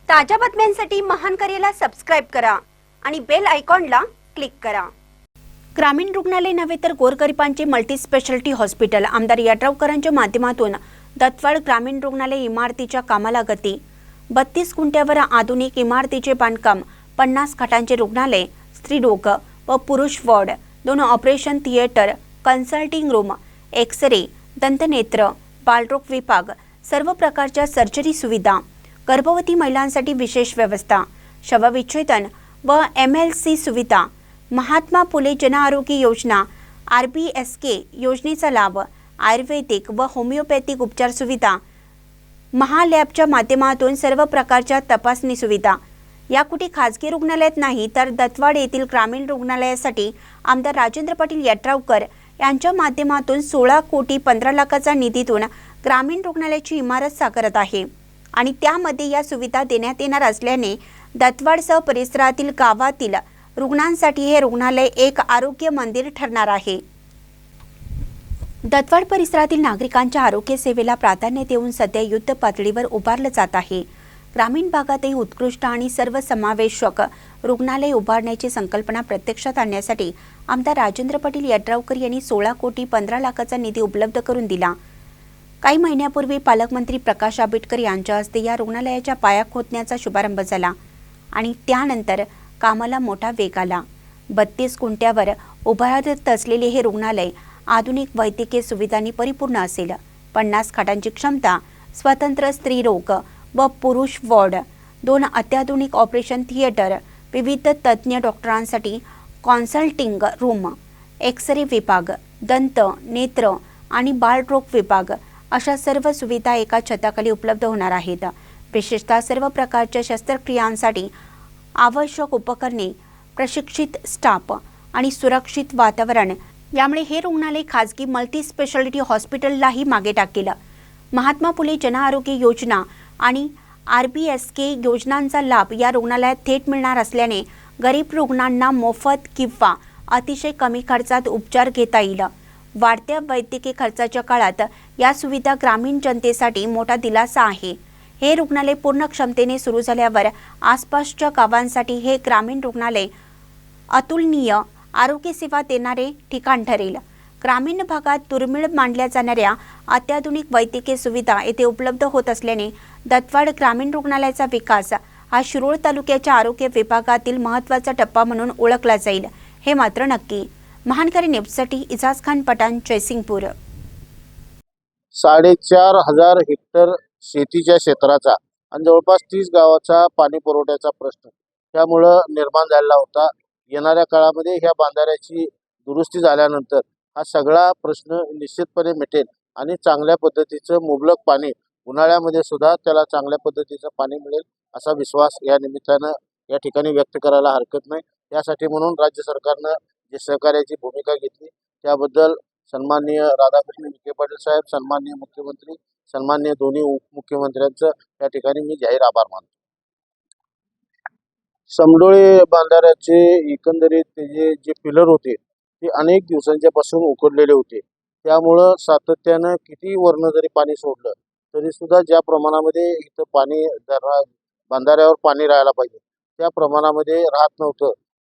ताज्या बातम्यांसाठी महान करेला सबस्क्राइब करा आणि बेल आयकॉनला क्लिक करा। ग्रामीण रुग्णालय नव्हे तर गोरगरिबांचे मल्टी स्पेशालिटी हॉस्पिटल आमदार यड्रावकरांच्या माध्यमातून दत्तवाड ग्रामीण रुग्णालय इमारतीच्या कामाला गती। 32 गुंठ्यावर आधुनिक इमारतीचे बांधकाम, 50 खाटांचे रुग्णालय, स्त्रीरोग व पुरुष ward, 2 operation theatre, consulting room, X-ray, दंतनेत्र, बालरोग विभाग, सर्व प्रकारच्या सर्जरी सुविधा, गर्भवती महिलांसाठी विशेष व्यवस्था, शवविच्छेदन व MLC सुविधा, महात्मा फुले जन आरोग्य योजना, RBSK योजनेचा लाभ, आयुर्वेदिक व होमिओपॅथिक उपचार सुविधा, महालॅबच्या माध्यमातून सर्व प्रकारच्या तपासणी सुविधा। या कुठे खाजगी रुग्णालयात नाही तर दत्तवाड येथील ग्रामीण रुग्णालयासाठी आमदार राजेंद्र पाटील यड्रावकर यांच्या माध्यमातून 16 कोटी 15 लाखाचा निधीतून ग्रामीण रुग्णालयाची इमारत साकारत आहे आणि त्यामध्ये या सुविधा देण्यात येणार असल्याने दत्तवाडसह परिसरातील गावातील रुग्णांसाठी हे रुग्णालय एक आरोग्य मंदिर ठरणार आहे। दत्तवाड परिसरातील नागरिकांच्या आरोग्य सेवेला प्राधान्य देऊन सध्या युद्ध पातळीवर उभारलं जात आहे। ग्रामीण भागातही उत्कृष्ट आणि सर्वसमावेशक रुग्णालय उभारण्याची संकल्पना प्रत्यक्षात आणण्यासाठी आमदार राजेंद्र पाटील यड्रावकर यांनी 16 कोटी 15 लाखाचा निधी उपलब्ध करून दिला। काही महिन्यापूर्वी पालकमंत्री प्रकाश आंबेडकर यांच्या हस्ते या रुग्णालयाच्या पाया खोदण्याचा शुभारंभ झाला आणि त्यानंतर कामाला मोठा वेग आला। 32 गुंठ्यावर उभारत असलेले हे रुग्णालय आधुनिक वैद्यकीय सुविधांनी परिपूर्ण असेल। 50 खाटांची क्षमता, स्वतंत्र स्त्रीरोग व पुरुष वॉर्ड, 2 अत्याधुनिक ऑपरेशन थिएटर, विविध तज्ज्ञ डॉक्टरांसाठी कन्सल्टिंग रूम, एक्स-रे विभाग, दंत, नेत्र आणि बालरोग विभाग अशा सर्व सुविधा एका छताखाली उपलब्ध होणार आहेत। विशेषतः सर्व प्रकारच्या शस्त्रक्रियांसाठी आवश्यक उपकरणे, प्रशिक्षित स्टाफ आणि सुरक्षित वातावरण यामुळे हे रुग्णालय खाजगी मल्टी स्पेशालिटी हॉस्पिटललाही मागे टाकेल। महात्मा फुले जन आरोग्य योजना आणि RBSK योजनांचा लाभ या रुग्णालयात थेट मिळणार असल्याने गरीब रुग्णांना मोफत किंवा अतिशय कमी खर्चात उपचार घेता येईल। वाढत्या वैद्यकीय खर्चाच्या काळात या सुविधा ग्रामीण जनतेसाठी मोठा दिलासा आहे। हे रुग्णालय पूर्ण क्षमतेने सुरू झाल्यावर आसपासच्या गावांसाठी हे ग्रामीण रुग्णालय अतुलनीय आरोग्य सेवा देणारे ठिकाण ठरेल। ग्रामीण भागात दुर्मिळ मानल्या जाणाऱ्या अत्याधुनिक वैद्यकीय सुविधा येथे उपलब्ध होत असल्याने दत्तवाड ग्रामीण रुग्णालयाचा विकास हा शिरोळ तालुक्याच्या आरोग्य विभागातील महत्त्वाचा टप्पा म्हणून ओळखला जाईल, हे मात्र नक्की। महानकरी न्यूजसाठी इजाज खान पठाण, जयसिंगपूर। 4,500 हेक्टर शेतीच्या क्षेत्राचा आणि जवळपास 30 गावाचा पाणी पुरवठ्याचा प्रश्न त्यामुळे निर्माण झालेला होता। येणाऱ्या काळामध्ये ह्या बांधाऱ्याची दुरुस्ती झाल्यानंतर हा सगळा प्रश्न निश्चितपणे मिटेल आणि चांगल्या पद्धतीचं मुबलक पाणी उन्हाळ्यामध्ये सुद्धा त्याला चांगल्या पद्धतीचं पाणी मिळेल असा विश्वास या निमित्तानं या ठिकाणी व्यक्त करायला हरकत नाही। त्यासाठी म्हणून राज्य सरकारनं जे सहकार्याची भूमिका घेतली त्याबद्दल सन्माननीय राधाकृष्ण विखे पाटील साहेब, सन्माननीय मुख्यमंत्री, सन्माननीय दोन्ही उपमुख्यमंत्र्यांचं या ठिकाणी मी जाहीर आभार मानतो। समडोळे बांधाऱ्याचे एकंदरीत त्याचे जे पिलर होते ते अनेक दिवसांच्या पासून उकडलेले होते। त्यामुळं सातत्यानं किती वरनं जरी पाणी सोडलं तरी सुद्धा ज्या प्रमाणामध्ये इथं पाणी बांधाऱ्यावर पाणी राहायला पाहिजे त्या प्रमाणामध्ये राहत नव्हतं।